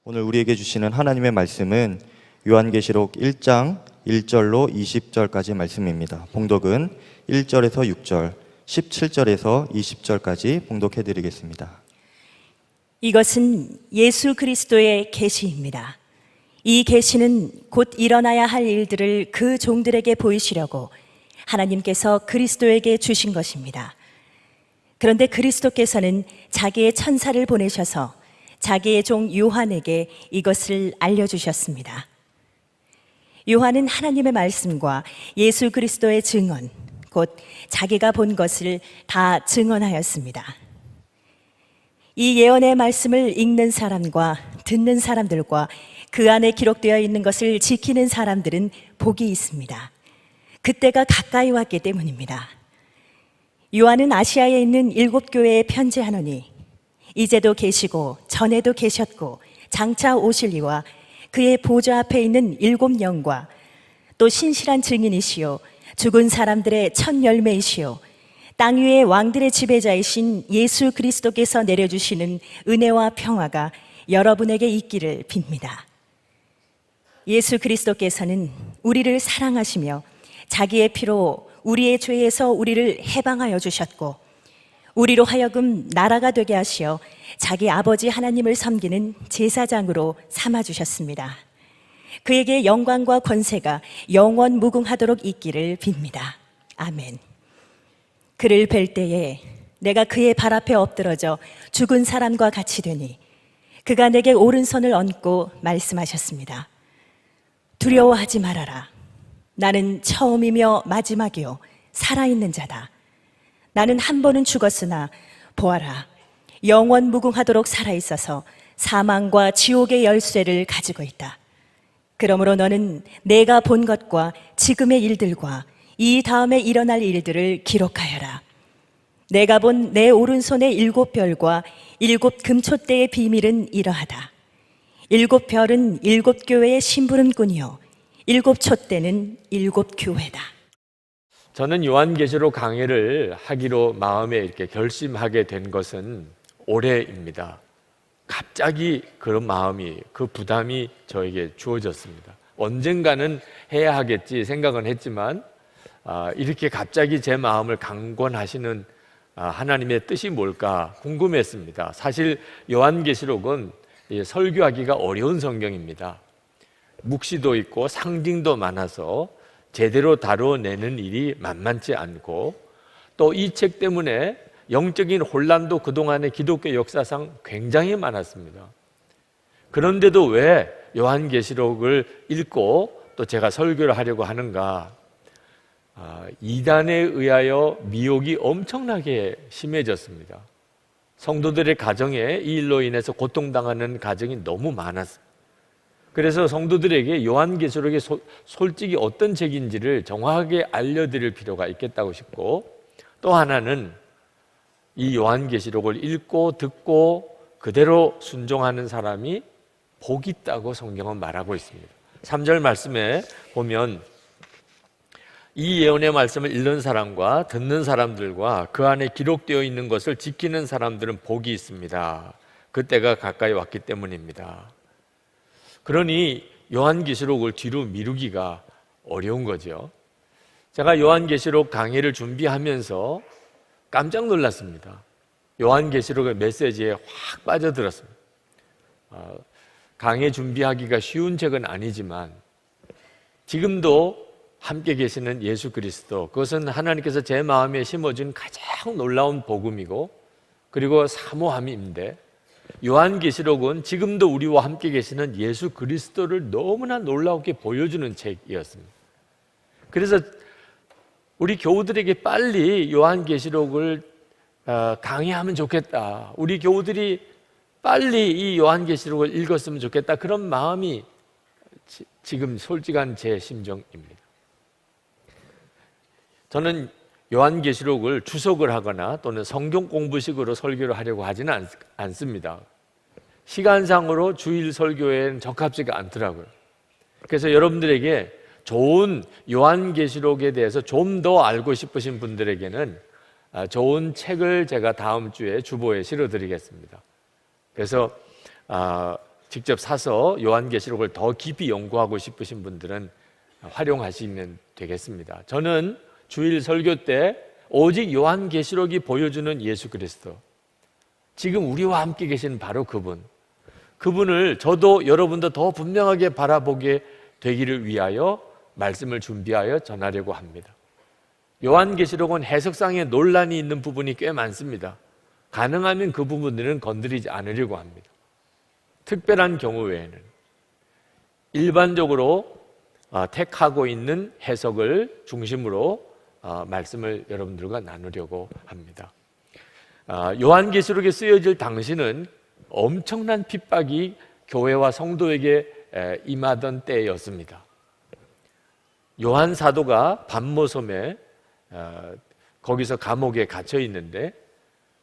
오늘 우리에게 주시는 하나님의 말씀은 요한계시록 1장 1절로 20절까지 말씀입니다. 봉독은 1절에서 6절, 17절에서 20절까지 봉독해 드리겠습니다. 이것은 예수 그리스도의 계시입니다. 이 계시는 곧 일어나야 할 일들을 그 종들에게 보이시려고 하나님께서 그리스도에게 주신 것입니다. 그런데 그리스도께서는 자기의 천사를 보내셔서 자기의 종 요한에게 이것을 알려주셨습니다. 요한은 하나님의 말씀과 예수 그리스도의 증언, 곧 자기가 본 것을 다 증언하였습니다. 이 예언의 말씀을 읽는 사람과 듣는 사람들과 그 안에 기록되어 있는 것을 지키는 사람들은 복이 있습니다. 그때가 가까이 왔기 때문입니다. 요한은 아시아에 있는 7교회에 편지하노니 이제도 계시고 전에도 계셨고 장차 오실리와 그의 보좌 앞에 있는 7영과 또 신실한 증인이시요 죽은 사람들의 첫 열매이시요 땅 위의 왕들의 지배자이신 예수 그리스도께서 내려주시는 은혜와 평화가 여러분에게 있기를 빕니다. 예수 그리스도께서는 우리를 사랑하시며 자기의 피로 우리의 죄에서 우리를 해방하여 주셨고 우리로 하여금 나라가 되게 하시어 자기 아버지 하나님을 섬기는 제사장으로 삼아주셨습니다. 그에게 영광과 권세가 영원 무궁하도록 있기를 빕니다. 아멘. 그를 뵐 때에 내가 그의 발 앞에 엎드러져 죽은 사람과 같이 되니 그가 내게 오른손을 얹고 말씀하셨습니다. 두려워하지 말아라. 나는 처음이며 마지막이요 살아있는 자다. 나는 한 번은 죽었으나 보아라 영원 무궁하도록 살아있어서 사망과 지옥의 열쇠를 가지고 있다. 그러므로 너는 내가 본 것과 지금의 일들과 이 다음에 일어날 일들을 기록하여라. 내가 본 내 오른손의 7별과 7 금촛대의 비밀은 이러하다. 7별은 7교회의 심부름꾼이요 7 촛대는 7 교회다. 저는 요한계시록 강해를 하기로 마음에 이렇게 결심하게 된 것은 올해입니다. 갑자기 그런 마음이, 그 부담이 저에게 주어졌습니다. 언젠가는 해야 하겠지 생각은 했지만 이렇게 갑자기 제 마음을 강권하시는 하나님의 뜻이 뭘까 궁금했습니다. 사실 요한계시록은 설교하기가 어려운 성경입니다. 묵시도 있고 상징도 많아서 제대로 다뤄내는 일이 만만치 않고 또 이 책 때문에 영적인 혼란도 그동안의 기독교 역사상 굉장히 많았습니다. 그런데도 왜 요한계시록을 읽고 또 제가 설교를 하려고 하는가? 이단에 의하여 미혹이 엄청나게 심해졌습니다. 성도들의 가정에 이 일로 인해서 고통당하는 가정이 너무 많았습니다. 그래서 성도들에게 요한계시록이 솔직히 어떤 책인지를 정확하게 알려드릴 필요가 있겠다고 싶고, 또 하나는 이 요한계시록을 읽고 듣고 그대로 순종하는 사람이 복이 있다고 성경은 말하고 있습니다. 3절 말씀에 보면 이 예언의 말씀을 읽는 사람과 듣는 사람들과 그 안에 기록되어 있는 것을 지키는 사람들은 복이 있습니다. 그때가 가까이 왔기 때문입니다. 그러니 요한계시록을 뒤로 미루기가 어려운 거죠. 제가 요한계시록 강의를 준비하면서 깜짝 놀랐습니다. 요한계시록의 메시지에 확 빠져들었습니다. 강의 준비하기가 쉬운 책은 아니지만 지금도 함께 계시는 예수 그리스도, 그것은 하나님께서 제 마음에 심어준 가장 놀라운 복음이고 그리고 사모함인데, 요한계시록은 지금도 우리와 함께 계시는 예수 그리스도를 너무나 놀랍게 보여주는 책이었습니다. 그래서 우리 교우들에게 빨리 요한계시록을 강의하면 좋겠다, 우리 교우들이 빨리 이 요한계시록을 읽었으면 좋겠다, 그런 마음이 지금 솔직한 제 심정입니다. 저는 요한계시록을 주석을 하거나 또는 성경 공부식으로 설교를 하려고 하지는 않습니다. 시간상으로 주일 설교에는 적합지가 않더라고요. 그래서 여러분들에게 좋은 요한계시록에 대해서 좀 더 알고 싶으신 분들에게는 좋은 책을 제가 다음 주에 주보에 실어드리겠습니다. 그래서 직접 사서 요한계시록을 더 깊이 연구하고 싶으신 분들은 활용하시면 되겠습니다. 저는 주일 설교 때 오직 요한계시록이 보여주는 예수 그리스도, 지금 우리와 함께 계신 바로 그분을 저도 여러분도 더 분명하게 바라보게 되기를 위하여 말씀을 준비하여 전하려고 합니다. 요한계시록은 해석상의 논란이 있는 부분이 꽤 많습니다. 가능하면 그 부분들은 건드리지 않으려고 합니다. 특별한 경우 외에는 일반적으로 택하고 있는 해석을 중심으로 말씀을 여러분들과 나누려고 합니다. 요한계시록에 쓰여질 당시는 엄청난 핍박이 교회와 성도에게 임하던 때였습니다. 요한 사도가 반모섬에 거기서 감옥에 갇혀 있는데,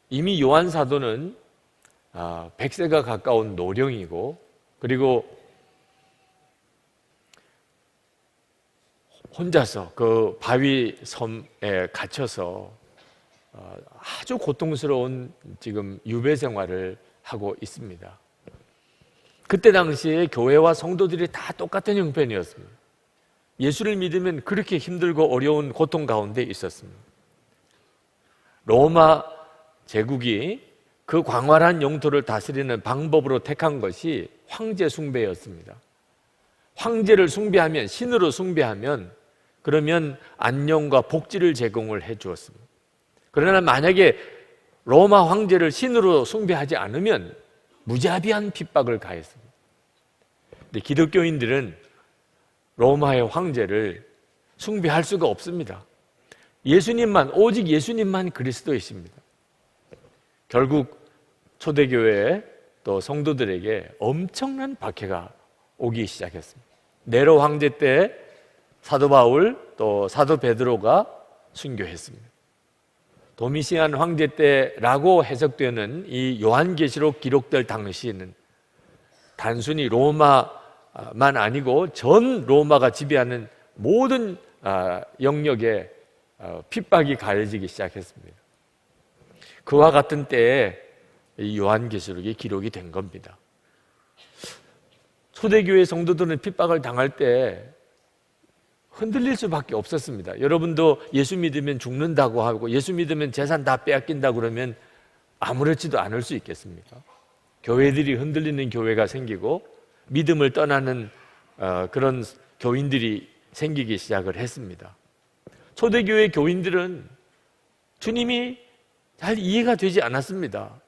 이미 요한 사도는 100세가 가까운 노령이고, 그리고 혼자서 그 바위 섬에 갇혀서 아주 고통스러운 지금 유배 생활을 하고 있습니다. 그때 당시에 교회와 성도들이 다 똑같은 형편이었습니다. 예수를 믿으면 그렇게 힘들고 어려운 고통 가운데 있었습니다. 로마 제국이 그 광활한 영토를 다스리는 방법으로 택한 것이 황제 숭배였습니다. 황제를 숭배하면, 신으로 숭배하면 그러면 안녕과 복지를 제공을 해 주었습니다. 그러나 만약에 로마 황제를 신으로 숭배하지 않으면 무자비한 핍박을 가했습니다. 근데 기독교인들은 로마의 황제를 숭배할 수가 없습니다. 예수님만, 오직 예수님만 그리스도이십니다. 결국 초대교회 또 성도들에게 엄청난 박해가 오기 시작했습니다. 네로 황제 때 사도 바울 또 사도 베드로가 순교했습니다. 도미시안 황제 때라고 해석되는 이 요한계시록 기록될 당시에는 단순히 로마만 아니고 전 로마가 지배하는 모든 영역에 핍박이 가해지기 시작했습니다. 그와 같은 때에 이 요한계시록이 기록이 된 겁니다. 초대교회 성도들은 핍박을 당할 때 흔들릴 수밖에 없었습니다. 여러분도 예수 믿으면 죽는다고 하고 예수 믿으면 재산 다 빼앗긴다 그러면 아무렇지도 않을 수 있겠습니까? 교회들이 흔들리는 교회가 생기고 믿음을 떠나는 그런 교인들이 생기기 시작을 했습니다. 초대교회 교인들은 주님이 잘 이해가 되지 않았습니다.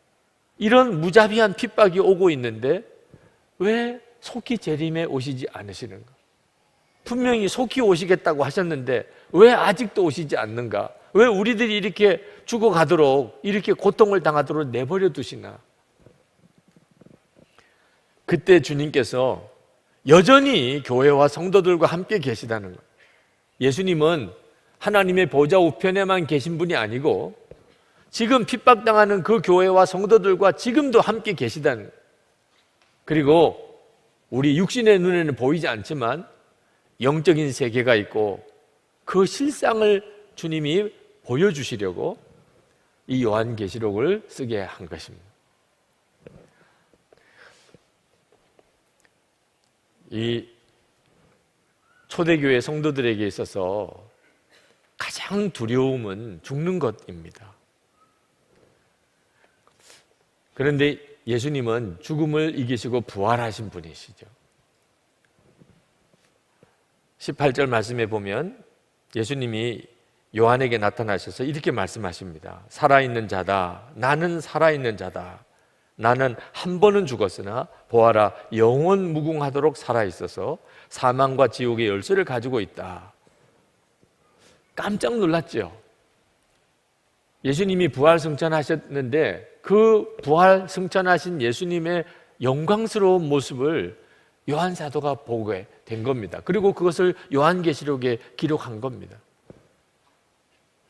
이런 무자비한 핍박이 오고 있는데 왜 속히 재림에 오시지 않으시는가? 분명히 속히 오시겠다고 하셨는데 왜 아직도 오시지 않는가? 왜 우리들이 이렇게 죽어가도록, 이렇게 고통을 당하도록 내버려 두시나? 그때 주님께서 여전히 교회와 성도들과 함께 계시다는 거예요. 예수님은 하나님의 보좌 우편에만 계신 분이 아니고 지금 핍박당하는 그 교회와 성도들과 지금도 함께 계시다는 거예요. 그리고 우리 육신의 눈에는 보이지 않지만 영적인 세계가 있고 그 실상을 주님이 보여주시려고 이 요한계시록을 쓰게 한 것입니다. 이 초대교회 성도들에게 있어서 가장 두려움은 죽는 것입니다. 그런데 예수님은 죽음을 이기시고 부활하신 분이시죠. 18절 말씀에 보면 예수님이 요한에게 나타나셔서 이렇게 말씀하십니다. 살아있는 자다. 나는 살아있는 자다. 나는 한 번은 죽었으나 보아라 영원 무궁하도록 살아있어서 사망과 지옥의 열쇠를 가지고 있다. 깜짝 놀랐죠. 예수님이 부활 승천하셨는데 그 부활 승천하신 예수님의 영광스러운 모습을 요한 사도가 보게 된 겁니다. 그리고 그것을 요한계시록에 기록한 겁니다.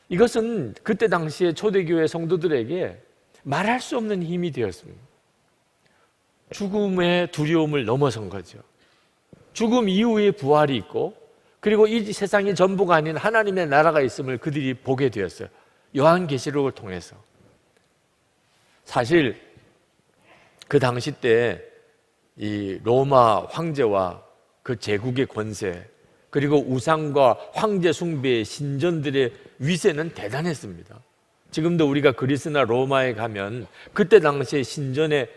이것은 그때 당시에 초대교회 성도들에게 말할 수 없는 힘이 되었습니다. 죽음의 두려움을 넘어선 거죠. 죽음 이후에 부활이 있고 그리고 이 세상이 전부가 아닌 하나님의 나라가 있음을 그들이 보게 되었어요. 요한계시록을 통해서. 사실 그 당시 때 이 로마 황제와 그 제국의 권세, 그리고 우상과 황제 숭배의 신전들의 위세는 대단했습니다. 지금도 우리가 그리스나 로마에 가면 그때 당시에 신전의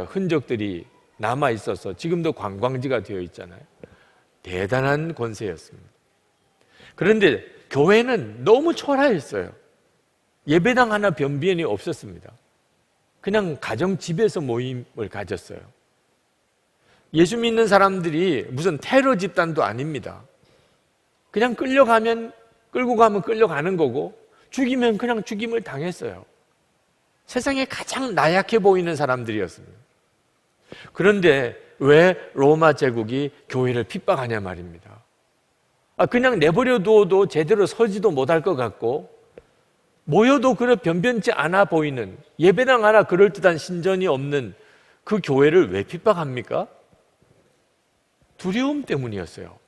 흔적들이 남아 있어서 지금도 관광지가 되어 있잖아요. 대단한 권세였습니다. 그런데 교회는 너무 초라했어요. 예배당 하나 변비엔이 없었습니다. 그냥 가정 집에서 모임을 가졌어요. 예수 믿는 사람들이 무슨 테러 집단도 아닙니다. 그냥 끌고 가면 끌려가는 거고, 죽이면 그냥 죽임을 당했어요. 세상에 가장 나약해 보이는 사람들이었습니다. 그런데 왜 로마 제국이 교회를 핍박하냐 말입니다. 그냥 내버려 두어도 제대로 서지도 못할 것 같고, 모여도 그래 변변치 않아 보이는, 예배당 하나 그럴듯한 신전이 없는 그 교회를 왜 핍박합니까? 두려움 때문이었어요.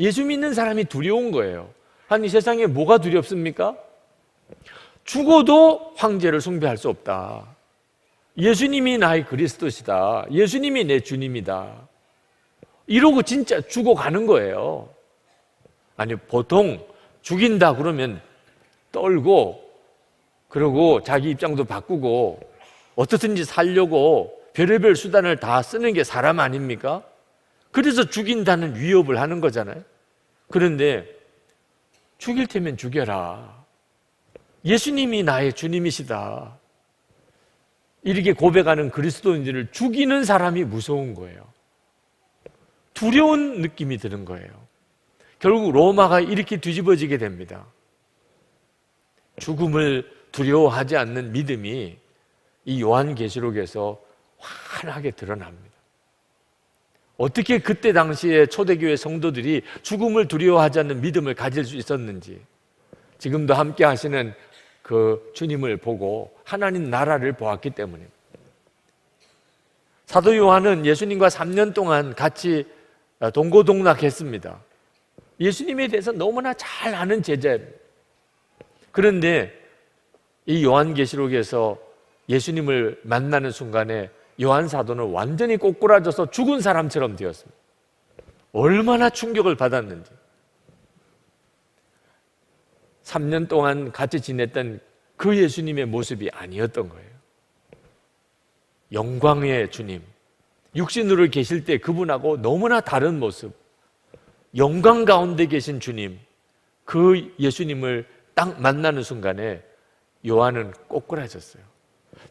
예수 믿는 사람이 두려운 거예요. 아니, 세상에 뭐가 두렵습니까? 죽어도 황제를 숭배할 수 없다. 예수님이 나의 그리스도시다. 예수님이 내 주님이다. 이러고 진짜 죽어가는 거예요. 아니, 보통 죽인다 그러면 떨고, 그러고 자기 입장도 바꾸고 어떻든지 살려고 별의별 수단을 다 쓰는 게 사람 아닙니까? 그래서 죽인다는 위협을 하는 거잖아요. 그런데 죽일 테면 죽여라. 예수님이 나의 주님이시다. 이렇게 고백하는 그리스도인들을 죽이는 사람이 무서운 거예요. 두려운 느낌이 드는 거예요. 결국 로마가 이렇게 뒤집어지게 됩니다. 죽음을 두려워하지 않는 믿음이 이 요한계시록에서 환하게 드러납니다. 어떻게 그때 당시에 초대교회 성도들이 죽음을 두려워하지 않는 믿음을 가질 수 있었는지, 지금도 함께 하시는 그 주님을 보고 하나님 나라를 보았기 때문입니다. 사도 요한은 예수님과 3년 동안 같이 동고동락했습니다. 예수님에 대해서 너무나 잘 아는 제자입니다. 그런데 이 요한계시록에서 예수님을 만나는 순간에 요한 사도는 완전히 꼬꾸라져서 죽은 사람처럼 되었습니다. 얼마나 충격을 받았는지. 3년 동안 같이 지냈던 그 예수님의 모습이 아니었던 거예요. 영광의 주님, 육신으로 계실 때 그분하고 너무나 다른 모습, 영광 가운데 계신 주님, 그 예수님을 딱 만나는 순간에 요한은 꼬꾸라졌어요.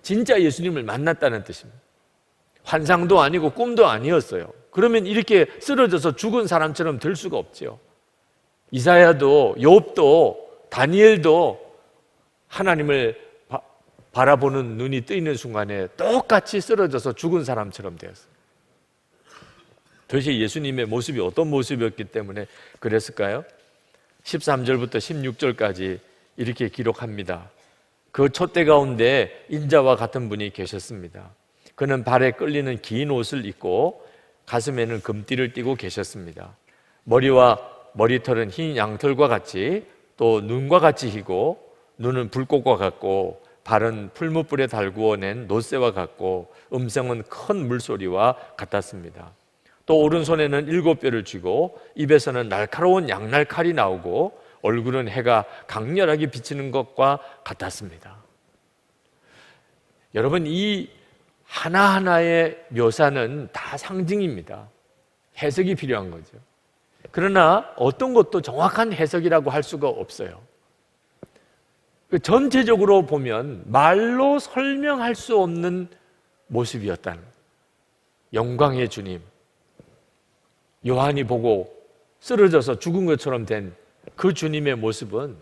진짜 예수님을 만났다는 뜻입니다. 환상도 아니고 꿈도 아니었어요. 그러면 이렇게 쓰러져서 죽은 사람처럼 될 수가 없죠. 이사야도, 욥도, 다니엘도 하나님을 바라보는 눈이 뜨이는 순간에 똑같이 쓰러져서 죽은 사람처럼 되었어요. 도대체 예수님의 모습이 어떤 모습이었기 때문에 그랬을까요? 13절부터 16절까지 이렇게 기록합니다. 그 촛대 가운데 인자와 같은 분이 계셨습니다. 그는 발에 끌리는 긴 옷을 입고 가슴에는 금띠를 띠고 계셨습니다. 머리와 머리털은 흰 양털과 같이, 또 눈과 같이 희고, 눈은 불꽃과 같고, 발은 풀무불에 달구어 낸 노새와 같고, 음성은 큰 물소리와 같았습니다. 또 오른손에는 7뼈를 쥐고, 입에서는 날카로운 양날칼이 나오고, 얼굴은 해가 강렬하게 비치는 것과 같았습니다. 여러분, 이 하나하나의 묘사는 다 상징입니다. 해석이 필요한 거죠. 그러나 어떤 것도 정확한 해석이라고 할 수가 없어요. 전체적으로 보면 말로 설명할 수 없는 모습이었다는 거예요. 영광의 주님, 요한이 보고 쓰러져서 죽은 것처럼 된 그 주님의 모습은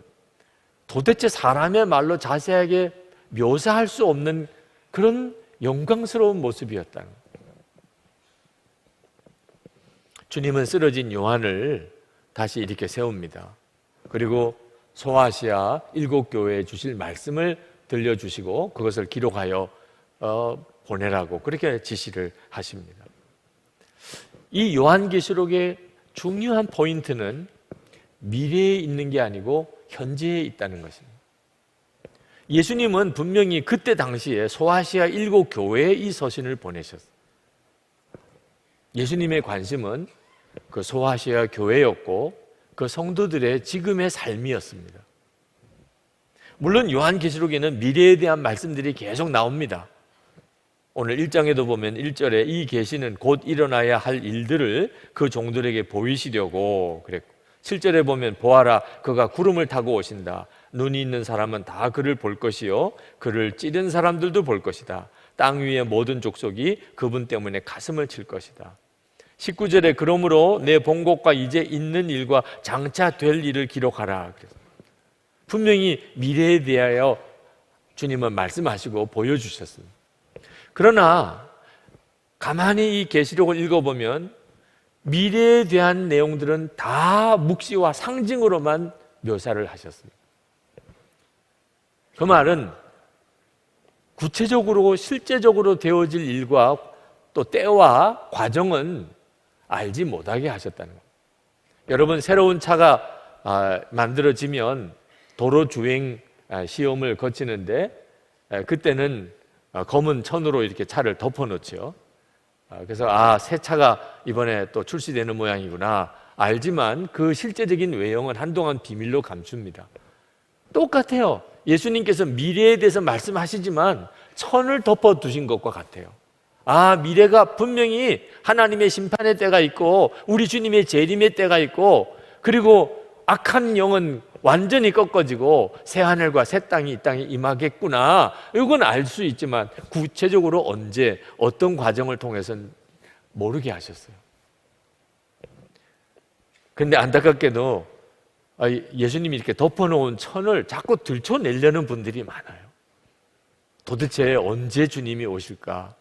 도대체 사람의 말로 자세하게 묘사할 수 없는 그런 영광스러운 모습이었다는 거예요. 주님은 쓰러진 요한을 다시 이렇게 세웁니다. 그리고 소아시아 7교회에 주실 말씀을 들려주시고 그것을 기록하여 보내라고 그렇게 지시를 하십니다. 이 요한계시록의 중요한 포인트는 미래에 있는 게 아니고 현재에 있다는 것입니다. 예수님은 분명히 그때 당시에 소아시아 7교회에 이 서신을 보내셨어요. 예수님의 관심은 그 소아시아 교회였고 그 성도들의 지금의 삶이었습니다. 물론 요한계시록에는 미래에 대한 말씀들이 계속 나옵니다. 오늘 1장에도 보면 1절에 이 계시는 곧 일어나야 할 일들을 그 종들에게 보이시려고 그랬고, 7절에 보면 보아라 그가 구름을 타고 오신다. 눈이 있는 사람은 다 그를 볼 것이요 그를 찌른 사람들도 볼 것이다. 땅 위의 모든 족속이 그분 때문에 가슴을 칠 것이다. 19절에 그러므로 내 본 것과 이제 있는 일과 장차 될 일을 기록하라. 분명히 미래에 대하여 주님은 말씀하시고 보여주셨습니다. 그러나 가만히 이 계시록을 읽어보면 미래에 대한 내용들은 다 묵시와 상징으로만 묘사를 하셨습니다. 그 말은 구체적으로 실제적으로 되어질 일과 또 때와 과정은 알지 못하게 하셨다는 겁니다. 여러분, 새로운 차가 만들어지면 도로 주행 시험을 거치는데 그때는 검은 천으로 이렇게 차를 덮어놓죠. 그래서 새 차가 이번에 또 출시되는 모양이구나 알지만 그 실제적인 외형은 한동안 비밀로 감춥니다. 똑같아요. 예수님께서 미래에 대해서 말씀하시지만 천을 덮어두신 것과 같아요. 미래가 분명히 하나님의 심판의 때가 있고 우리 주님의 재림의 때가 있고, 그리고 악한 영은 완전히 꺾어지고 새 하늘과 새 땅이 이 땅에 임하겠구나, 이건 알 수 있지만 구체적으로 언제 어떤 과정을 통해서는 모르게 하셨어요. 근데 안타깝게도 예수님이 이렇게 덮어놓은 천을 자꾸 들춰내려는 분들이 많아요. 도대체 언제 주님이 오실까?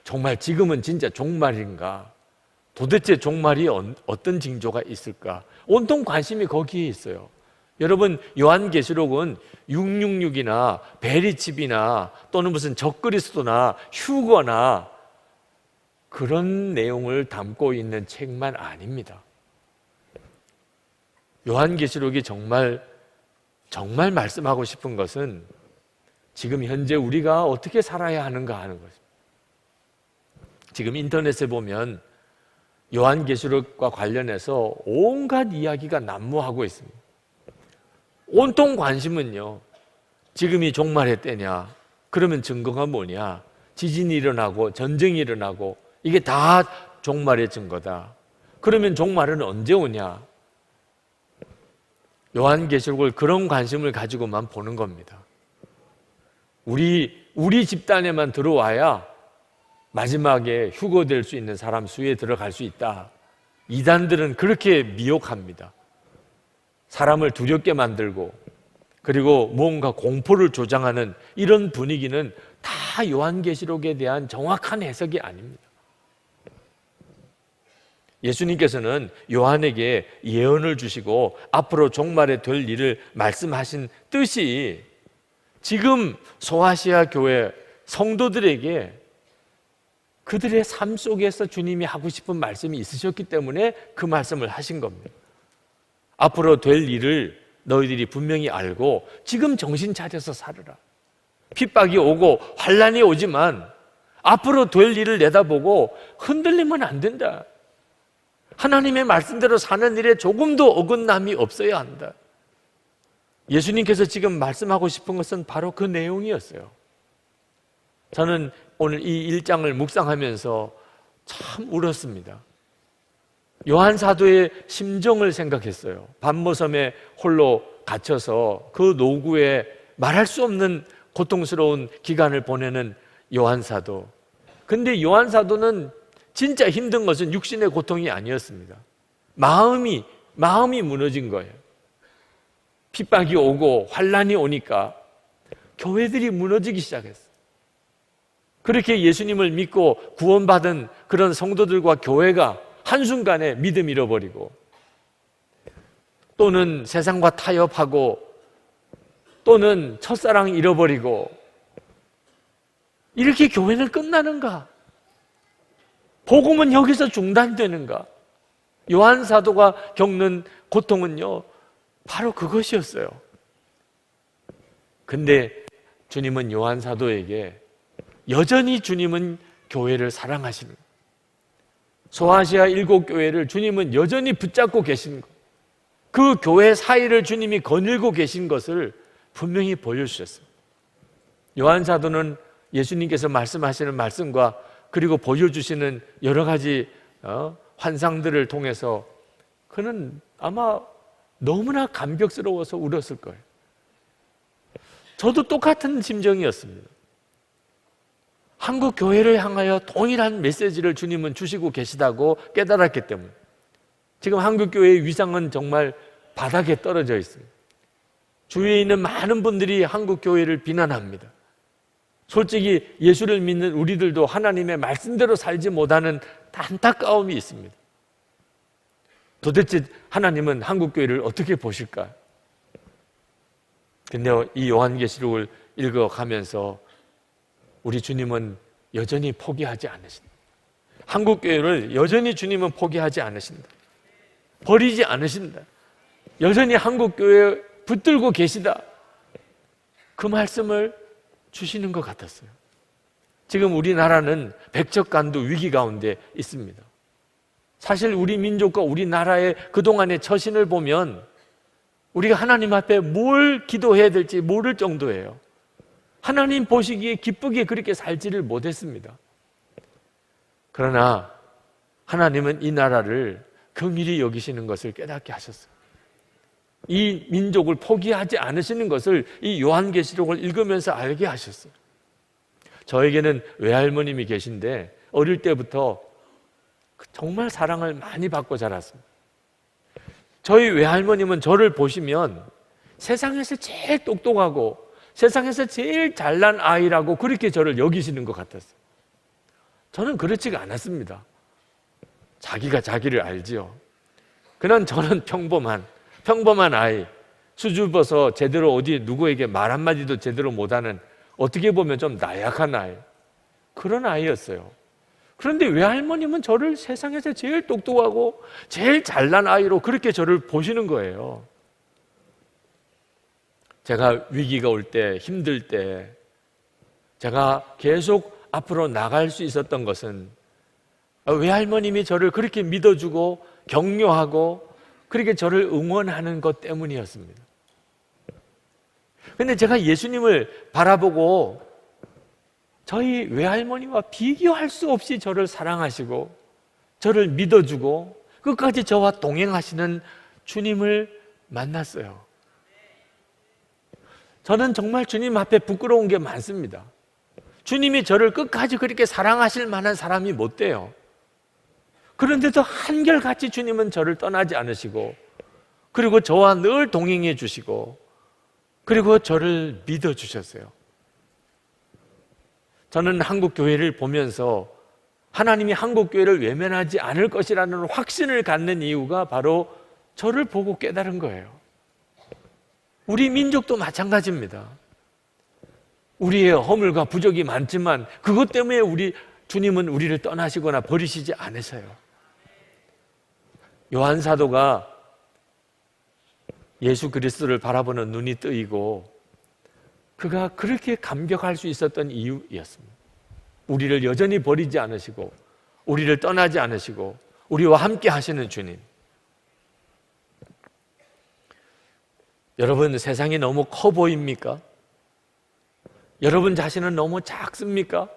정말 지금은 진짜 종말인가? 도대체 종말이 어떤 징조가 있을까? 온통 관심이 거기에 있어요. 여러분, 요한계시록은 666이나 베리칩이나 또는 무슨 적그리스도나 휴거나 그런 내용을 담고 있는 책만 아닙니다. 요한계시록이 정말 말씀하고 싶은 것은 지금 현재 우리가 어떻게 살아야 하는가 하는 것입니다. 지금 인터넷에 보면 요한계시록과 관련해서 온갖 이야기가 난무하고 있습니다. 온통 관심은요, 지금이 종말의 때냐? 그러면 증거가 뭐냐? 지진이 일어나고 전쟁이 일어나고 이게 다 종말의 증거다. 그러면 종말은 언제 오냐? 요한계시록을 그런 관심을 가지고만 보는 겁니다. 우리 집단에만 들어와야 마지막에 휴거될 수 있는 사람 수에 들어갈 수 있다. 이단들은 그렇게 미혹합니다. 사람을 두렵게 만들고 그리고 뭔가 공포를 조장하는 이런 분위기는 다 요한계시록에 대한 정확한 해석이 아닙니다. 예수님께서는 요한에게 예언을 주시고 앞으로 종말에 될 일을 말씀하신 뜻이 지금 소아시아 교회 성도들에게 그들의 삶 속에서 주님이 하고 싶은 말씀이 있으셨기 때문에 그 말씀을 하신 겁니다. 앞으로 될 일을 너희들이 분명히 알고 지금 정신 차려서 살으라. 핍박이 오고 환난이 오지만 앞으로 될 일을 내다보고 흔들리면 안 된다. 하나님의 말씀대로 사는 일에 조금도 어긋남이 없어야 한다. 예수님께서 지금 말씀하고 싶은 것은 바로 그 내용이었어요. 저는 오늘 이 1장을 묵상하면서 참 울었습니다. 요한 사도의 심정을 생각했어요. 반모섬에 홀로 갇혀서 그 노구에 말할 수 없는 고통스러운 기간을 보내는 요한 사도. 근데 요한 사도는 진짜 힘든 것은 육신의 고통이 아니었습니다. 마음이 무너진 거예요. 핍박이 오고 환난이 오니까 교회들이 무너지기 시작했어요. 그렇게 예수님을 믿고 구원받은 그런 성도들과 교회가 한순간에 믿음 잃어버리고 또는 세상과 타협하고 또는 첫사랑 잃어버리고 이렇게 교회는 끝나는가? 복음은 여기서 중단되는가? 요한 사도가 겪는 고통은요, 바로 그것이었어요. 근데 주님은 요한 사도에게 여전히 주님은 교회를 사랑하시는, 소아시아 7교회를 주님은 여전히 붙잡고 계신 것, 그 교회 사이를 주님이 거닐고 계신 것을 분명히 보여주셨어요. 요한 사도는 예수님께서 말씀하시는 말씀과 그리고 보여주시는 여러 가지 환상들을 통해서 그는 아마 너무나 감격스러워서 울었을 거예요. 저도 똑같은 심정이었습니다. 한국 교회를 향하여 동일한 메시지를 주님은 주시고 계시다고 깨달았기 때문에 지금 한국 교회의 위상은 정말 바닥에 떨어져 있습니다. 주위에 있는 많은 분들이 한국 교회를 비난합니다. 솔직히 예수를 믿는 우리들도 하나님의 말씀대로 살지 못하는 안타까움이 있습니다. 도대체 하나님은 한국 교회를 어떻게 보실까? 근데 이 요한계시록을 읽어가면서 우리 주님은 여전히 포기하지 않으신다. 한국 교회를 여전히 주님은 포기하지 않으신다. 버리지 않으신다. 여전히 한국 교회에 붙들고 계시다. 그 말씀을 주시는 것 같았어요. 지금 우리나라는 백척간두 위기 가운데 있습니다. 사실 우리 민족과 우리나라의 그동안의 처신을 보면 우리가 하나님 앞에 뭘 기도해야 될지 모를 정도예요. 하나님 보시기에 기쁘게 그렇게 살지를 못했습니다. 그러나 하나님은 이 나라를 긍휼히 여기시는 것을 깨닫게 하셨어요. 이 민족을 포기하지 않으시는 것을 이 요한계시록을 읽으면서 알게 하셨어요. 저에게는 외할머님이 계신데 어릴 때부터 정말 사랑을 많이 받고 자랐습니다. 저희 외할머님은 저를 보시면 세상에서 제일 똑똑하고 세상에서 제일 잘난 아이라고 그렇게 저를 여기시는 것 같았어요. 저는 그렇지가 않았습니다. 자기가 자기를 알지요. 그냥 저는 평범한 아이, 수줍어서 제대로 어디 누구에게 말 한마디도 제대로 못하는, 어떻게 보면 좀 나약한 아이, 그런 아이였어요. 그런데 외할머님은 저를 세상에서 제일 똑똑하고 제일 잘난 아이로 그렇게 저를 보시는 거예요. 제가 위기가 올 때, 힘들 때 제가 계속 앞으로 나갈 수 있었던 것은 외할머님이 저를 그렇게 믿어주고 격려하고 그렇게 저를 응원하는 것 때문이었습니다. 그런데 제가 예수님을 바라보고 저희 외할머니와 비교할 수 없이 저를 사랑하시고 저를 믿어주고 끝까지 저와 동행하시는 주님을 만났어요. 저는 정말 주님 앞에 부끄러운 게 많습니다. 주님이 저를 끝까지 그렇게 사랑하실 만한 사람이 못 돼요. 그런데도 한결같이 주님은 저를 떠나지 않으시고 그리고 저와 늘 동행해 주시고 그리고 저를 믿어주셨어요. 저는 한국 교회를 보면서 하나님이 한국 교회를 외면하지 않을 것이라는 확신을 갖는 이유가 바로 저를 보고 깨달은 거예요. 우리 민족도 마찬가지입니다. 우리의 허물과 부족이 많지만 그것 때문에 주님은 우리를 떠나시거나 버리시지 않으세요. 요한 사도가 예수 그리스도를 바라보는 눈이 뜨이고 그가 그렇게 감격할 수 있었던 이유였습니다. 우리를 여전히 버리지 않으시고 우리를 떠나지 않으시고 우리와 함께 하시는 주님. 여러분, 세상이 너무 커 보입니까? 여러분 자신은 너무 작습니까?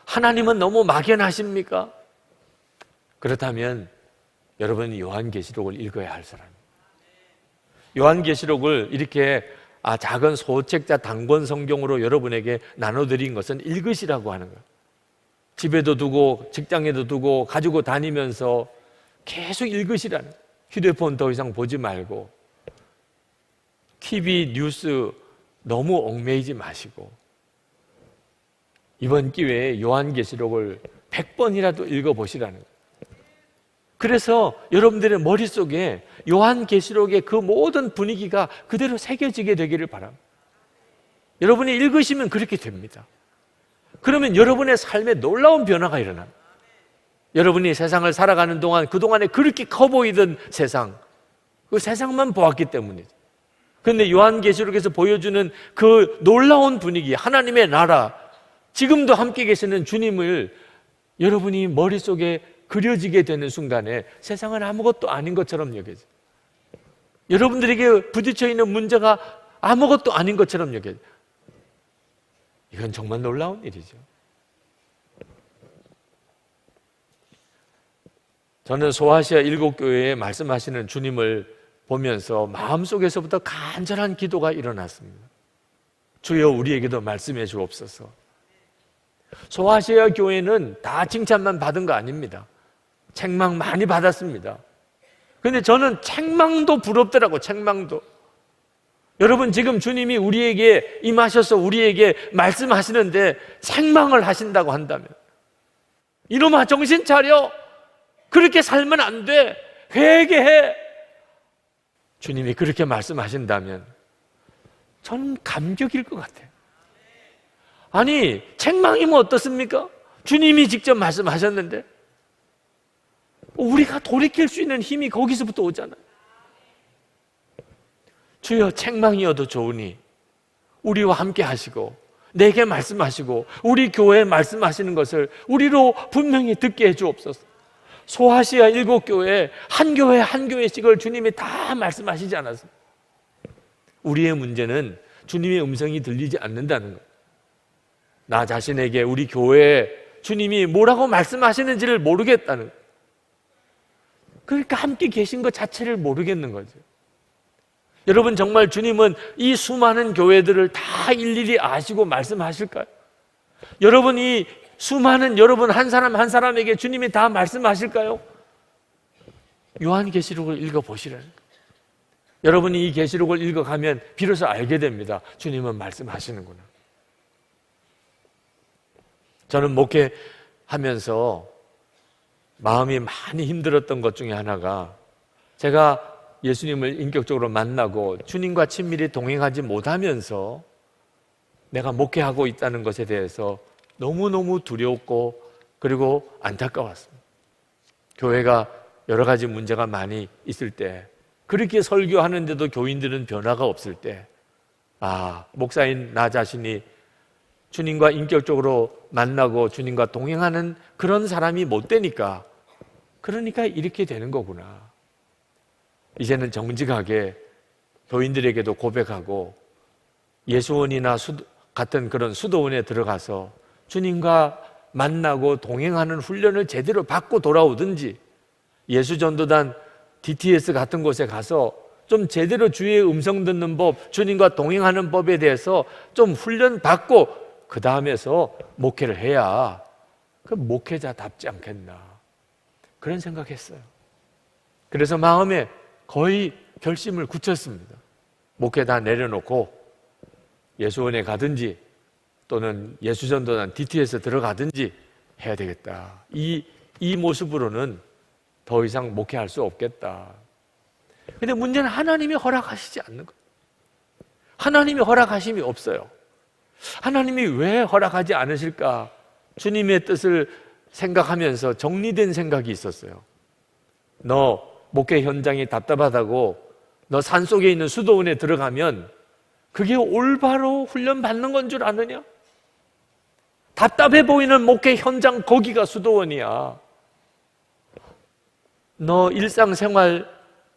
하나님은 너무 막연하십니까? 그렇다면 여러분이 요한계시록을 읽어야 할 사람입니다. 요한계시록을 이렇게 작은 소책자 단권 성경으로 여러분에게 나눠드린 것은 읽으시라고 하는 거예요. 집에도 두고 직장에도 두고 가지고 다니면서 계속 읽으시라는 거예요. 휴대폰 더 이상 보지 말고 TV 뉴스 너무 얽매이지 마시고 이번 기회에 요한계시록을 100번이라도 읽어보시라는 거예요. 그래서 여러분들의 머릿속에 요한계시록의 그 모든 분위기가 그대로 새겨지게 되기를 바랍니다. 여러분이 읽으시면 그렇게 됩니다. 그러면 여러분의 삶에 놀라운 변화가 일어납니다. 여러분이 세상을 살아가는 동안 그동안에 그렇게 커 보이던 세상, 그 세상만 보았기 때문이죠. 그런데 요한계시록에서 보여주는 그 놀라운 분위기, 하나님의 나라, 지금도 함께 계시는 주님을 여러분이 머릿속에 그려지게 되는 순간에 세상은 아무것도 아닌 것처럼 여겨져요. 여러분들에게 부딪혀 있는 문제가 아무것도 아닌 것처럼 여겨져요. 이건 정말 놀라운 일이죠. 저는 소아시아 7교회에 말씀하시는 주님을 보면서 마음속에서부터 간절한 기도가 일어났습니다. 주여 우리에게도 말씀해 주옵소서. 소아시아 교회는 다 칭찬만 받은 거 아닙니다. 책망 많이 받았습니다. 그런데 저는 책망도 부럽더라고. 책망도. 여러분, 지금 주님이 우리에게 임하셔서 우리에게 말씀하시는데 책망을 하신다고 한다면, 이놈아 정신 차려, 그렇게 살면 안 돼, 회개해, 주님이 그렇게 말씀하신다면 저는 감격일 것 같아요. 아니, 책망이면 어떻습니까? 주님이 직접 말씀하셨는데 우리가 돌이킬 수 있는 힘이 거기서부터 오잖아요. 주여, 책망이어도 좋으니 우리와 함께 하시고 내게 말씀하시고 우리 교회에 말씀하시는 것을 우리로 분명히 듣게 해주옵소서. 소아시아 7교회 한 교회 한 교회씩을 주님이 다 말씀하시지 않았습니다. 우리의 문제는 주님의 음성이 들리지 않는다는 것. 나 자신에게 우리 교회에 주님이 뭐라고 말씀하시는지를 모르겠다는 것. 그러니까 함께 계신 것 자체를 모르겠는 거죠. 여러분, 정말 주님은 이 수많은 교회들을 다 일일이 아시고 말씀하실까요? 여러분이 수많은 여러분 한 사람 한 사람에게 주님이 다 말씀하실까요? 요한계시록을 읽어보시라는 거예요. 여러분이 이 계시록을 읽어가면 비로소 알게 됩니다. 주님은 말씀하시는구나. 저는 목회하면서 마음이 많이 힘들었던 것 중에 하나가, 제가 예수님을 인격적으로 만나고 주님과 친밀히 동행하지 못하면서 내가 목회하고 있다는 것에 대해서 너무너무 두려웠고 그리고 안타까웠습니다. 교회가 여러 가지 문제가 많이 있을 때, 그렇게 설교하는데도 교인들은 변화가 없을 때, 목사인 나 자신이 주님과 인격적으로 만나고 주님과 동행하는 그런 사람이 못 되니까, 그러니까 이렇게 되는 거구나. 이제는 정직하게 교인들에게도 고백하고 예수원이나 같은 그런 수도원에 들어가서 주님과 만나고 동행하는 훈련을 제대로 받고 돌아오든지, 예수전도단 DTS 같은 곳에 가서 좀 제대로 주의 음성 듣는 법, 주님과 동행하는 법에 대해서 좀 훈련 받고 그 다음에서 목회를 해야 그 목회자답지 않겠나, 그런 생각했어요. 그래서 마음에 거의 결심을 굳혔습니다. 목회 다 내려놓고 예수원에 가든지 또는 예수전도단 DT에서 들어가든지 해야 되겠다. 이 모습으로는 더 이상 목회할 수 없겠다. 근데 문제는 하나님이 허락하시지 않는 거예요. 하나님이 허락하심이 없어요. 하나님이 왜 허락하지 않으실까? 주님의 뜻을 생각하면서 정리된 생각이 있었어요. 너 목회 현장이 답답하다고 너 산속에 있는 수도원에 들어가면 그게 올바로 훈련받는 건 줄 아느냐? 답답해 보이는 목회 현장, 거기가 수도원이야. 너 일상생활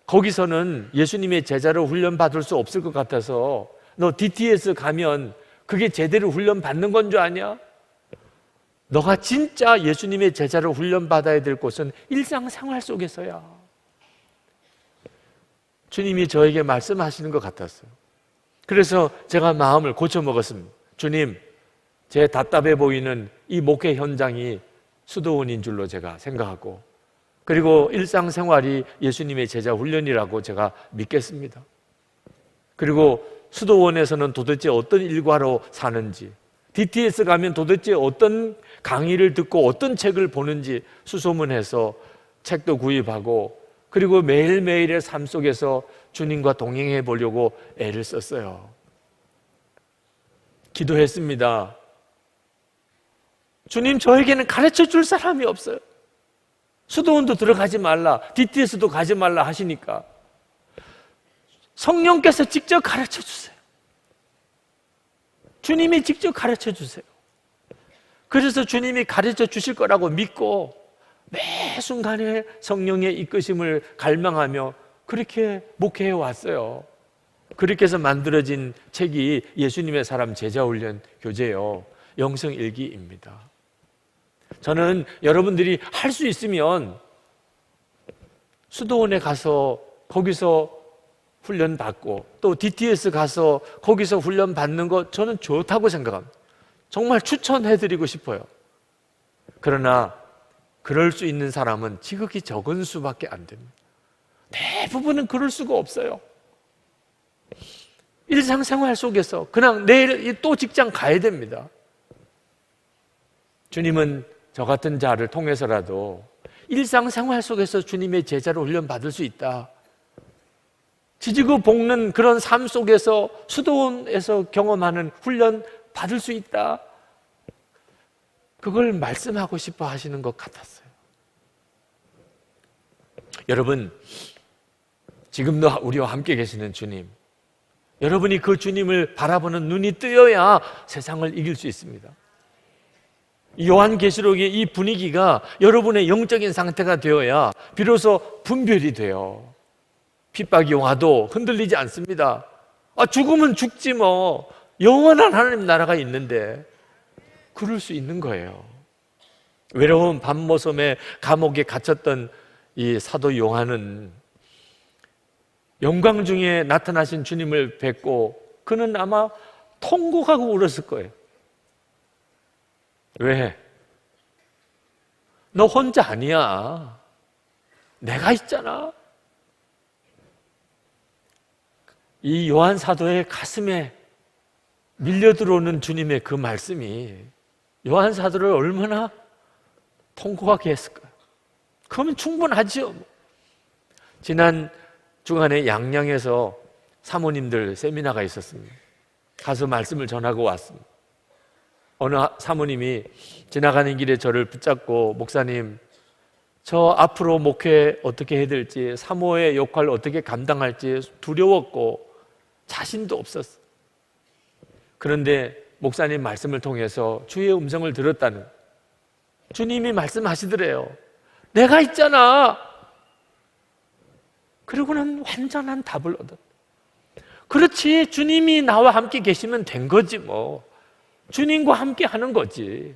거기서는 예수님의 제자로 훈련받을 수 없을 것 같아서 너 DTS 가면 그게 제대로 훈련받는 건 줄 아냐? 너가 진짜 예수님의 제자로 훈련받아야 될 곳은 일상생활 속에서야. 주님이 저에게 말씀하시는 것 같았어요. 그래서 제가 마음을 고쳐먹었습니다. 주님, 제 답답해 보이는 이 목회 현장이 수도원인 줄로 제가 생각하고, 그리고 일상생활이 예수님의 제자 훈련이라고 제가 믿겠습니다. 그리고 수도원에서는 도대체 어떤 일과로 사는지, DTS 가면 도대체 어떤 강의를 듣고 어떤 책을 보는지 수소문해서 책도 구입하고, 그리고 매일매일의 삶 속에서 주님과 동행해 보려고 애를 썼어요. 기도했습니다. 주님, 저에게는 가르쳐 줄 사람이 없어요. 수도원도 들어가지 말라, DTS도 가지 말라 하시니까 성령께서 직접 가르쳐 주세요. 주님이 직접 가르쳐 주세요. 그래서 주님이 가르쳐 주실 거라고 믿고 매 순간에 성령의 이끄심을 갈망하며 그렇게 목회해 왔어요. 그렇게 해서 만들어진 책이 예수님의 사람 제자훈련 교재요, 영성일기입니다. 저는 여러분들이 할 수 있으면 수도원에 가서 거기서 훈련 받고 또 DTS 가서 거기서 훈련 받는 거 저는 좋다고 생각합니다. 정말 추천해 드리고 싶어요. 그러나 그럴 수 있는 사람은 지극히 적은 수밖에 안 됩니다. 대부분은 그럴 수가 없어요. 일상생활 속에서 그냥 내일 또 직장 가야 됩니다. 주님은 저 같은 자를 통해서라도 일상생활 속에서 주님의 제자로 훈련받을 수 있다. 지지고 볶는 그런 삶 속에서 수도원에서 경험하는 훈련 받을 수 있다. 그걸 말씀하고 싶어 하시는 것 같았어요. 여러분, 지금도 우리와 함께 계시는 주님, 여러분이 그 주님을 바라보는 눈이 뜨여야 세상을 이길 수 있습니다. 요한계시록의 이 분위기가 여러분의 영적인 상태가 되어야 비로소 분별이 돼요. 핍박이 와도 흔들리지 않습니다. 죽으면 죽지 뭐, 영원한 하나님 나라가 있는데, 그럴 수 있는 거예요. 외로운 밤모섬의 감옥에 갇혔던 이 사도 요한은 영광 중에 나타나신 주님을 뵙고 그는 아마 통곡하고 울었을 거예요. 왜? 너 혼자 아니야. 내가 있잖아. 이 요한 사도의 가슴에 밀려 들어오는 주님의 그 말씀이 요한 사도를 얼마나 통곡하게 했을까요? 그러면 충분하죠. 지난 주간에 양양에서 사모님들 세미나가 있었습니다. 가서 말씀을 전하고 왔습니다. 어느 사모님이 지나가는 길에 저를 붙잡고, 목사님, 저 앞으로 목회 어떻게 해야 될지, 사모의 역할을 어떻게 감당할지 두려웠고 자신도 없었어요. 그런데 목사님 말씀을 통해서 주의 음성을 들었다는, 주님이 말씀하시더래요. 내가 있잖아. 그리고는 완전한 답을 얻었다. 그렇지, 주님이 나와 함께 계시면 된 거지 뭐. 주님과 함께 하는 거지.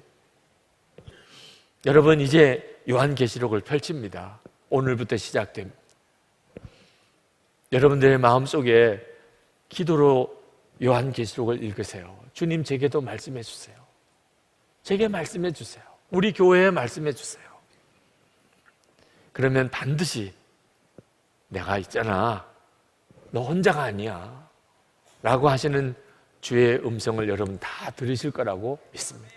여러분, 이제 요한계시록을 펼칩니다. 오늘부터 시작됩니다. 여러분들의 마음속에 기도로 요한계시록을 읽으세요. 주님, 제게도 말씀해 주세요. 제게 말씀해 주세요. 우리 교회에 말씀해 주세요. 그러면 반드시 내가 있잖아, 너 혼자가 아니야 라고 하시는 주의 음성을 여러분 다 들으실 거라고 믿습니다.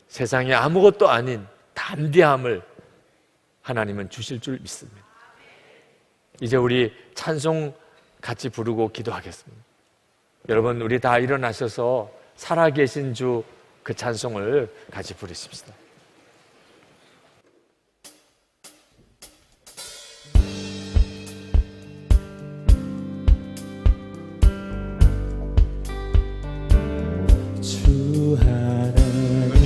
세상에 아무것도 아닌 담대함을 하나님은 주실 줄 믿습니다. 이제 우리 찬송 같이 부르고 기도하겠습니다. 여러분, 우리 다 일어나셔서 살아계신 주 그 찬송을 같이 부르십시다. 주 하나님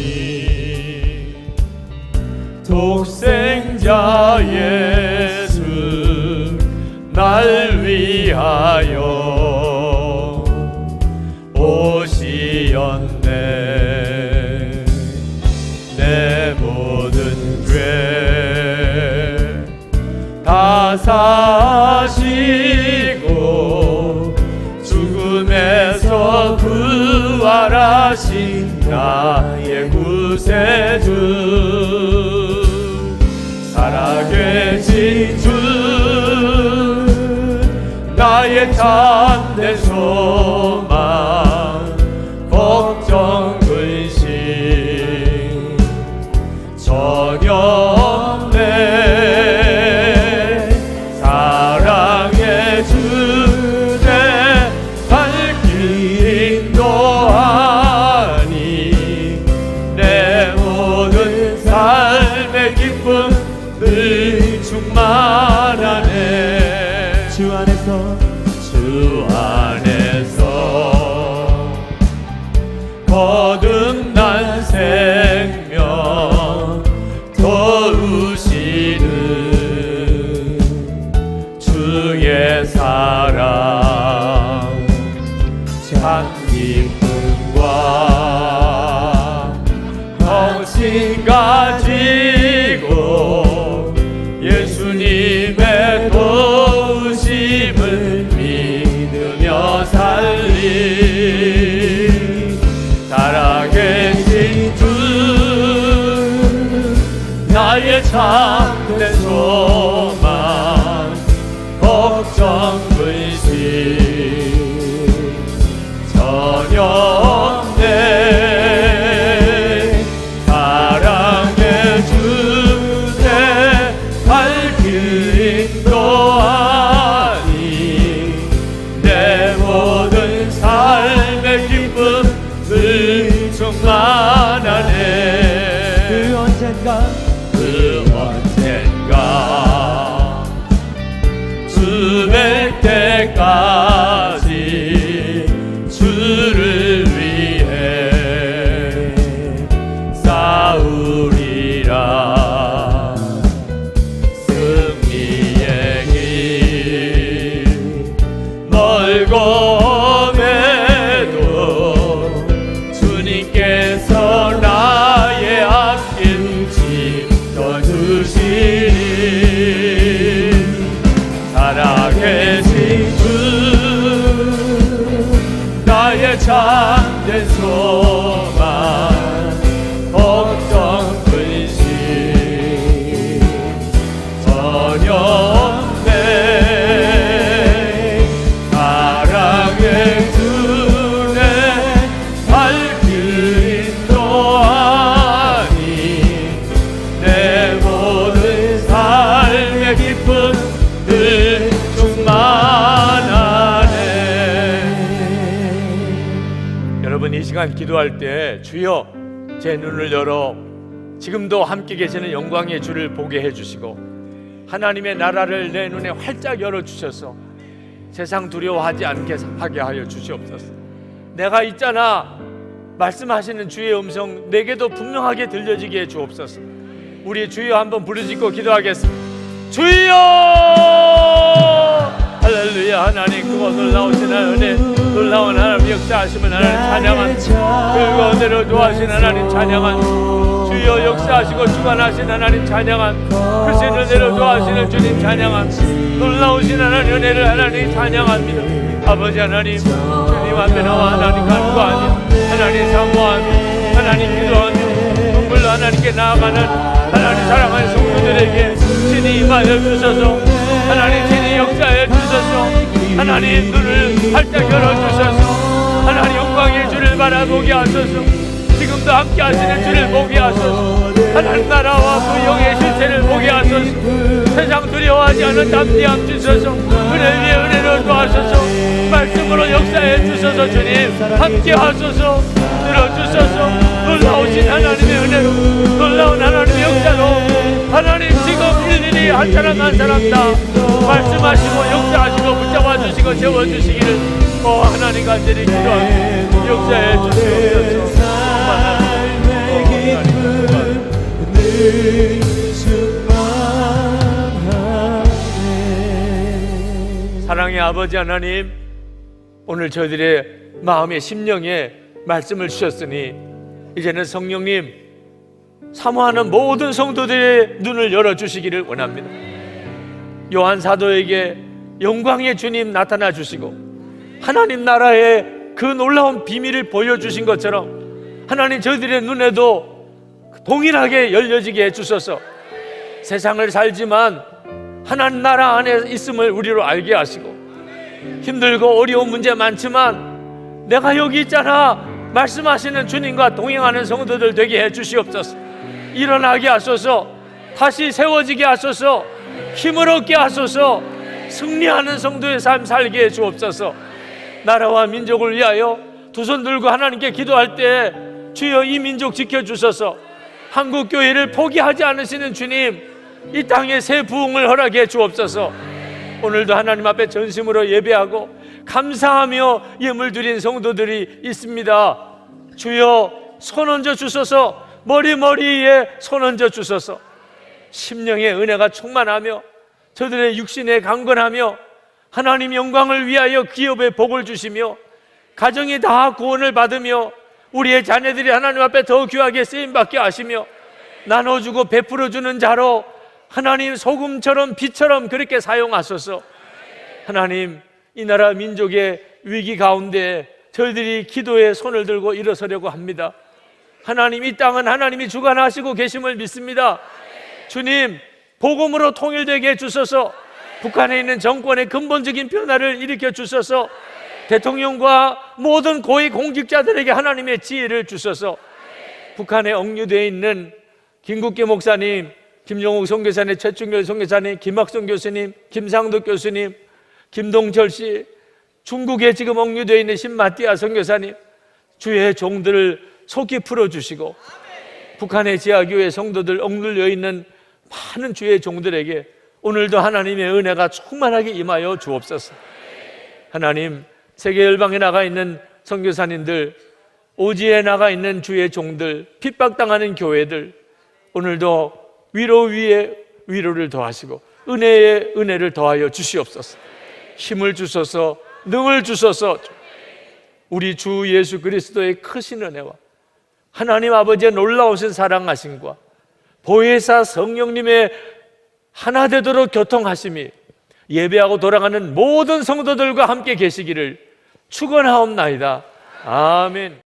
독생자 예수 날 위하여 오시었네. 내 모든 죄 다 사시고 죽음에서 부활하신 나의 구세주, 살아계신 주 나의 참된 소망, 걱정 근심 전혀 없네. 사랑의 주내 발길 인도하니 내 모든 삶의 기쁨 늘 충만하네. 주 안에서 거듭난 생명, 도우시 양심 가지고 예수님의 도우심을 믿으며 살리 살아계신 주 나의 참된 소망 걱정 불신 전혀 없네 사랑의 주내 갈 길 인도하니 내 모든 삶의 기쁨을 충만하네 그 언젠가 주뵐 때까지 주를 위해 싸우리라 승리의 길 멀고 험해도 주님께서 나의 앞길 지켜주시리 살아계신 주 나의 참된 소망 걱정 불신 전혀 없네 사랑의 주내 갈 길 인도하니 내 모든 삶의 기쁨 늘 충만하네 여러분 이 시간 기도할 때 주여 제 눈을 열어 지금도 함께 계시는 영광의 주를 보게 해주시고 하나님의 나라를 내 눈에 활짝 열어주셔서 세상 두려워하지 않게 하게 하여 주시옵소서 내가 있잖아 말씀하시는 주의 음성 내게도 분명하게 들려지게 해 주옵소서 우리 주여 한번 부르짖고 기도하겠습니다 주여 할렐루야 하나님 그거 놀라우신 은혜 놀라운 하나님 역사하심을 하나님 찬양한 그거 은혜로 도와신 하나님 찬양한 주여 역사하시고 주관하신 하나님 찬양한 크신 은혜로 도와시는 주님 찬양한 놀라우신 하나님 은혜를 하나님 찬양합니다 아버지 하나님 주님 앞에 나와 하나님 간구하며 하나님 사모하며 하나님 기도하며 눈물로 하나님께 나아가는 하나님 사랑하는 성도들에게 신이 임하여 주셔서 하나님 신이 역사해 주셔서 하나님 눈을 활짝 열어주셔서 하나님 영광의 주를 바라보게 하소서 지금도 함께 하시는 주를 보게 하소서 하나님 나라와 그 영의 실체를 보게 하소서 세상 두려워하지 않은 담대함 주셔서 은혜 위에 은혜를 더하소서 말씀으로 역사해 주셔서 주님 함께 하소서 들어주셔서 놀라우신 하나님의 은혜로 놀라운 하나님의 역사로 하나님 지금 일일이 한 사람 한 사람 다 말씀하시고 역사하시고 붙잡아 주시고 세워주시기를 하나님 간절히 기도하고 역사해 주시옵소서 사랑의 아버지 하나님 오늘 저희들의 마음의 심령에 말씀을 주셨으니 이제는 성령님 사모하는 모든 성도들의 눈을 열어주시기를 원합니다 요한 사도에게 영광의 주님 나타나 주시고 하나님 나라의 그 놀라운 비밀을 보여주신 것처럼 하나님 저희들의 눈에도 동일하게 열려지게 해주셔서 세상을 살지만 하나님 나라 안에 있음을 우리로 알게 하시고 힘들고 어려운 문제 많지만 내가 여기 있잖아 말씀하시는 주님과 동행하는 성도들 되게 해주시옵소서 일어나게 하소서 다시 세워지게 하소서 힘을 얻게 하소서 승리하는 성도의 삶 살게 해 주옵소서 나라와 민족을 위하여 두 손 들고 하나님께 기도할 때 주여 이 민족 지켜주셔서 한국교회를 포기하지 않으시는 주님 이 땅에 새 부흥을 허락해 주옵소서 오늘도 하나님 앞에 전심으로 예배하고 감사하며 예물 드린 성도들이 있습니다 주여 손 얹어 주셔서 머리에 손 얹어 주셔서 심령의 은혜가 충만하며 저들의 육신에 강건하며 하나님 영광을 위하여 기업에 복을 주시며 가정이 다 구원을 받으며 우리의 자녀들이 하나님 앞에 더 귀하게 쓰임받게 하시며 나눠주고 베풀어주는 자로 하나님 소금처럼 빛처럼 그렇게 사용하소서. 하나님, 이 나라 민족의 위기 가운데 저희들이 기도에 손을 들고 일어서려고 합니다. 하나님, 이 땅은 하나님이 주관하시고 계심을 믿습니다. 주님, 복음으로 통일되게 해주소서. 북한에 있는 정권의 근본적인 변화를 일으켜 주소서. 대통령과 모든 고위 공직자들에게 하나님의 지혜를 주소서. 북한에 억류되어 있는 김국계 목사님, 김용욱 선교사님, 최충결 선교사님, 김학성 교수님, 김상덕 교수님, 김동철 씨, 중국에 지금 억류되어 있는 신마띠아 선교사님, 주의 종들을 속히 풀어주시고 북한의 지하교회 성도들 억눌려 있는 많은 주의 종들에게 오늘도 하나님의 은혜가 충만하게 임하여 주옵소서. 하나님, 세계 열방에 나가 있는 선교사님들, 오지에 나가 있는 주의 종들, 핍박당하는 교회들, 오늘도 위로 위에 위로를 더하시고 은혜에 은혜를 더하여 주시옵소서. 힘을 주소서, 능을 주소서. 우리 주 예수 그리스도의 크신 은혜와 하나님 아버지의 놀라우신 사랑하심과 보혜사 성령님의 하나 되도록 교통하심이 예배하고 돌아가는 모든 성도들과 함께 계시기를 축원하옵나이다. 아멘.